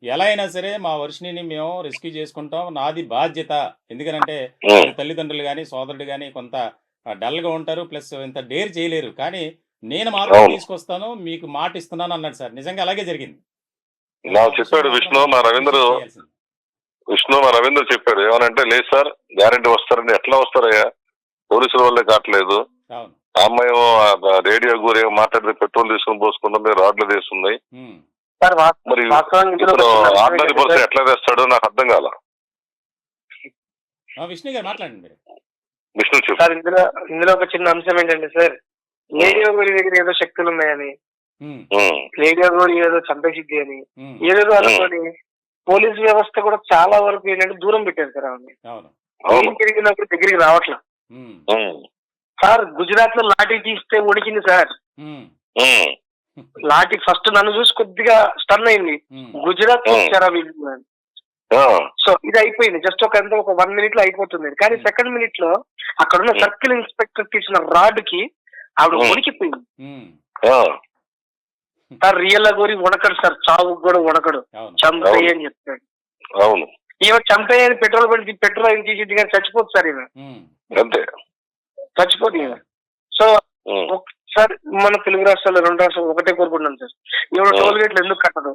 ఎలా అయినా సరే మా వర్షిణిని మేము రెస్క్యూ చేసుకుంటాం. నాది బాధ్యత. ఎందుకనంటే ఉమ్, వాడి తల్లిదండ్రులు గాని, సోదరుడు గాని కొంత డల్‌గా ఉంటారు. ప్లస్ ఇంత డేర్ చేయలేరు. కానీ నేను మాత్రం అవును. తీసుకొస్తాను. మీకు మాటిస్తున్నాను అన్నాడు సార్. నిజంగా అలాగే జరిగింది. నాకు ఆ విషయం చెప్పాడు మాత్రం విష్ణు మా రవీంద్ర. అప్రిషియేట్ చేయాల్సింది. చెప్పాడు ఏమనంటే, లేదు సార్ గ్యారెంటీ వస్తారండి. ఎట్లా వస్తారయ్యా, పోలీసుల వల్లే కావట్లేదు. అవును. ఆ అమ్మాయి ఏమో రేడియో గురి మాట్లాడితే పెట్రోల్ తీసుకుని పోసుకుంటుంది, రాడ్లు తీస్తుంది. హ్మ్. సార్ మరి వాస్తవానికి ఇందులో ఒక ఇతను చిన్న అంశం ఆర్డినరీ ఏంటంటే పర్సన్ సార్, ఎట్లా తెస్తాడో నాకు అర్థం కాల. విష్ణు గారు మాట్లాడండి మీరు. విష్ణు చెప్పు. సార్ ఇందులో ఒక చిన్న అంశం ఏంటంటే సార్, రేడియో గురి దగ్గర ఏదో శక్తులు ఉన్నాయని, హ్మ్. ఉమ్, రేడియో గురి ఏదో చంపేసిద్ది అని హ్మ్. ఏదేదో అనుకొని పోలీస్ వ్యవస్థ కూడా చాలా వరకు ఏంటంటే దూరం పెట్టారు సార్ ఆమె. అవును. అవును. ఏం జరిగినప్పుడు దగ్గరికి రావట్లా. హ్మ్. ఉమ్, సార్ గుజరాత్ లో లాఠీ తీస్తే వణికింది సార్. హ్మ్. ఉమ్, లాఠీ ఫస్ట్ నన్ను చూసి కొద్దిగా స్టన్ అయింది. హ్మ్. గుజరాత్ వచ్చారా వీళ్ళు అని. ఆ, సో ఇది అయిపోయింది. జస్ట్ ఒక 1 minute లో అయిపోతుంది. కానీ సెకండ్ మినిట్ లో అక్కడ ఉన్న సర్కిల్ ఇన్స్పెక్టర్ తీసిన రాడ్ కి ఆవిడ Hmm. వణికిపోయింది. హ్మ్. ఆ, సార్ రియల్ గోరి వణకడు సార్, చావు కూడా వణకడు. అవును. చంపేయి అని చెప్తాడు. అవును. ఈమె చంపేయి అని పెట్రోల్ అయిన తీసిద్ది కానీ చచ్చిపోతుంది సార్. ఈమె హ్మ్. అంతే. చచ్చిపోతుంది ఈమె. సో ఉమ్, సార్ మన తెలుగు రాష్ట్రాల్లో 2 రాష్ట్రాలు ఒకటే కోరుకుంటున్నాం సార్, ఈవిడ టోల్ గేట్లు ఎందుకు కట్టదు,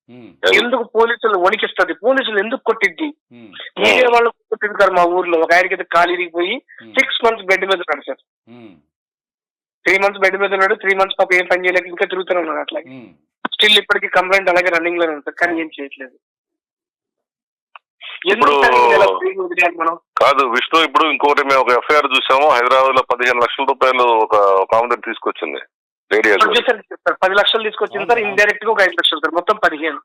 హ్మ్. ఎందుకు పోలీసులు వణికిస్తుంది, పోలీసులు ఎందుకు కొట్టిద్ది, హ్మ్. మీడియా వాళ్ళు కొట్టింది సార్. మా ఊర్లో ఒక ఆయనకి అయితే కాలు ఇరిగిపోయి హ్మ్. 6 months బెడ్ మీద ఉన్నాడు సార్. హ్మ్. 3 months బెడ్ మీద ఉన్నాడు. 3 months పాప ఏం పని చేయలేక ఇంకా తిరుగుతూనే ఉన్నాడు అట్లా. హ్మ్. స్టిల్ ఇప్పటికీ కంప్లైంట్ అలాగే రన్నింగ్ లోనే ఉంటుంది కానీ ఏం చేయట్లేదు. ఇప్పుడు ఎందుకు సార్ ఇలా ఫ్రీగా వదిలేయాలి మనం? కాదు విష్ణు, ఇప్పుడు ఇంకోటి మేము ఒక ఎఫ్ఐఆర్ చూసాము. హైదరాబాద్ లో 15 లక్షల రూపాయలు ఒక ఆమె తీసుకొచ్చింది రేడియో. ప్రొడ్యూసర్ సార్ 10 లక్షలు తీసుకొచ్చింది సార్. ఇండైరెక్ట్ గా ఒక 5 లక్షలు సార్, మొత్తం 15.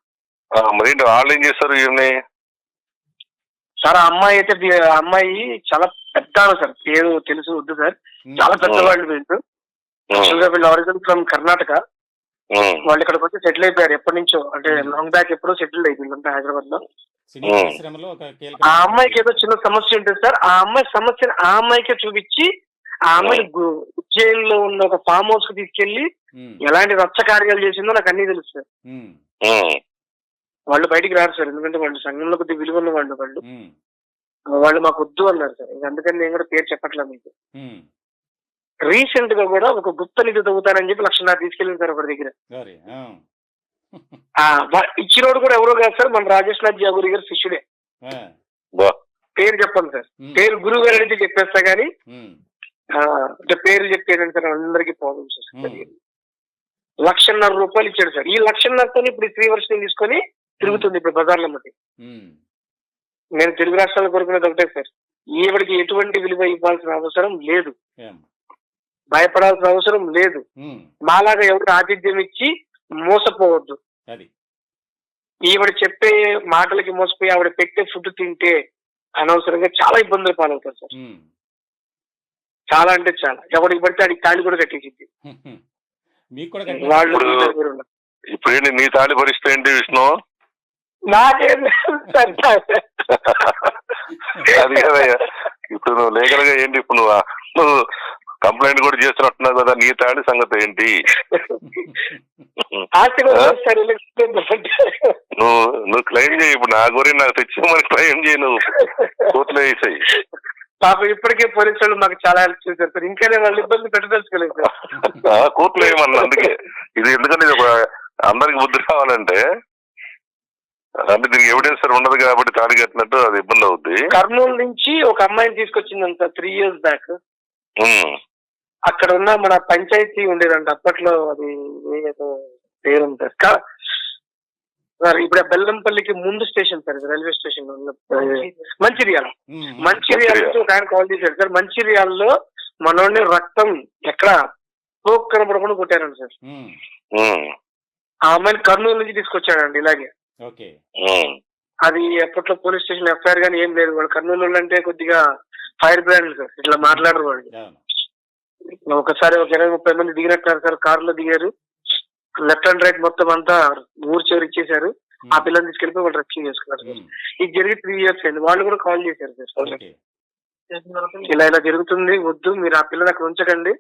మరి ఏంటి వాళ్ళు ఏం చేస్తారు ఇవన్నీ? సార్ ఆ అమ్మాయి అయితే ఆ అమ్మాయి చాలా పెద్ద ఆమె సార్, పేరు తెలుసు వద్దు సార్, చాలా పెద్దవాళ్ళు వీళ్ళు. యాక్చువల్ గా వీళ్ళు ఆరిజిన్ ఫ్రమ్ కర్ణాటక. వాళ్ళు ఇక్కడికి వచ్చి సెటిల్ అయిపోయారు ఎప్పటి నుంచో, అంటే లాంగ్ బ్యాక్ ఎప్పుడో సెటిల్ అయిపోయింది హైదరాబాద్ లో. సినీ పరిశ్రమలో ఒక కీలక ఆ అమ్మాయికి ఏదో చిన్న సమస్య ఉంటుంది సార్. ఆ అమ్మాయి సమస్యను ఆ అమ్మాయికే చూపించి ఆ అమ్మాయి ఉజ్జయిన్లో ఉన్న ఒక ఫామ్ హౌస్ కి తీసుకెళ్లి హ్మ్. ఎలాంటి రచ్చ కార్యాలు చేసిందో నాకు అన్ని తెలుసు సార్. హ్మ్. వాళ్ళు బయటికి రారు సార్, ఎందుకంటే వాళ్ళు సంఘంలో కొద్దిగా విలువ ఉన్న వాళ్ళు. హ్మ్. వాళ్ళు మాకు వద్దు అన్నారు సార్. ఇంక అందుకని నేను కూడా పేరు చెప్పట్లేదు మీకు. హ్మ్. రీసెంట్ గా కూడా ఒక గుప్త నిధి తవ్వుతానని చెప్పి 1,00,000 తీసుకెళ్ళింది సార్ ఒకరి దగ్గర. సారీ. ఆ! ఇచ్చినోడు కూడా ఎవరో కాదు సార్, మన రాజేష్ నాథ్ జాగూరి గారు శిష్యుడే. ఆ! పేరు చెప్పండి సార్, హ్మ్. పేరు గురువు గారు అడిగితే చెప్పేస్తా కానీ హ్మ్. అంటే పేరు చెప్పేదండి సార్ అందరికీ ప్రాబ్లమ్స్ హ్మ్. వస్తుంది. 1,50,000 రూపాయలు ఇచ్చాడు సార్. ఈ 1,50,000తో ఇప్పుడు ఈ 3 వర్షం తీసుకొని తిరుగుతుంది ఇప్పుడు బజార్ల మధ్య. హ్మ్. నేను తెలుగు రాష్ట్రాలు కోరుకునేది ఒకటే సార్, ఈవిడికి ఎటువంటి విలువ ఇవ్వాల్సిన అవసరం లేదు, ఏం? భయపడాల్సిన అవసరం లేదు. హ్మ్. మాలాగా ఎవరు ఆతిథ్యం ఇచ్చి మోసపోవద్దు. అది. ఈవిడ చెప్పే మాటలకి మోసపోయి ఆవిడ పెట్టే ఫుడ్ తింటే అనవసరంగా చాలా ఇబ్బందులు పాలవుతారు సార్. హ్మ్. చాలా అంటే చాలా. ఎవరికి పడితే ఆడికి తాళి కూడా కట్టేసింది. మీకు కూడా వాళ్ళు కట్టినట్టు ఇప్పుడు ఏంటి నీ తాళి పరిస్థితి ఏంటి విష్ణు? నాకేం సార్. అది కదయ్యా, ఇప్పుడు నువ్వు లీగల్ గా ఏంటి, ఇప్పుడు నువ్వు కంప్లైంట్ కూడా చేస్తున్నట్టున్నావు కదా, నీ తాళి సంగతి ఏంటి? నువ్వు క్లెయిమ్ చేయి. ఇప్పుడు నా గురించి నాకు తెచ్చి మరి క్లెయిమ్ చేయి, నువ్వు కోర్టులో వేసాయి. పాపం ఇప్పటికే పోలీసు వాళ్ళు మాకు చాలా హెల్ప్ చేశారు సార్. ఇంకానే వాళ్ళు ఇబ్బంది పెట్టదలుచుకోలేదు సార్. కోర్టులో వేయమన్నా. అందుకే ఇది ఎందుకంటే ఇది ఒక అందరికి బుద్ధి రావాలంటే, అంటే దీనికి ఎవిడెన్స్ ఉండదు కాబట్టి తాడి కట్టినట్టు అది ఇబ్బంది అవుద్ది. కర్నూలు నుంచి ఒక అమ్మాయిని తీసుకొచ్చిందంట 3 years బ్యాక్. అక్కడ ఉన్న మన పంచాయతీ ఉండేదంట అప్పట్లో, అది ఏదో పేరు ఉంటుంది సార్. ఇప్పుడు బెల్లంపల్లికి ముందు station sir, railway station Mancherial. Mancherial నుంచి ఒక ఆయన కాల్ చేశాడు సార్. మంచిర్యాలలో మనోడిని రక్తం ఎక్కడ పోక్ కనపడకుండా కొట్టారండి సార్. ఆ అమ్మాయిని కర్నూలు నుంచి తీసుకొచ్చాడండి ఇలాగే. అది అప్పట్లో పోలీస్ స్టేషన్ ఎఫ్ఐఆర్ గానీ ఏం లేదు. వాళ్ళు కర్నూలు అంటే కొద్దిగా ఫైర్ బ్రాండ్ సార్, ఇట్లా మాట్లాడరు వాళ్ళు. ఒకసారి ఒక 20-30 మంది దిగినట్టున్నారు సార్, కారులో దిగారు, లెఫ్ట్ అండ్ రైట్ మొత్తం అంతా ఊరు చివరి ఇచ్చేశారు. ఆ పిల్లల్ని తీసుకెళ్ళిపోయి వాళ్ళు రెస్క్యూ చేసుకున్నారు సార్. ఇది జరిగి 3 years అయింది. వాళ్ళు కూడా కాల్ చేశారు సార్, ఇలా ఇలా జరుగుతుంది, వద్దు మీరు ఆ పిల్లని అక్కడ ఉంచకండి,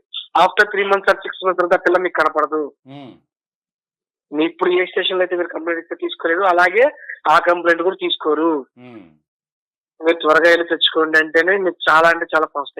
ఆఫ్టర్ 3 months or 6 months తర్వాత ఆ పిల్ల మీకు కనపడదు. మీ ఇప్పుడు ఏ స్టేషన్ లో అయితే మీరు కంప్లైంట్ ఇస్తే తీసుకోలేదు, అలాగే ఆ కంప్లైంట్ కూడా తీసుకోరు. ఉమ్. మీరు త్వరగా వెళ్ళి తెచ్చుకోండి అంటేనే మీకు చాలా అంటే చాలా పాజిటివ్.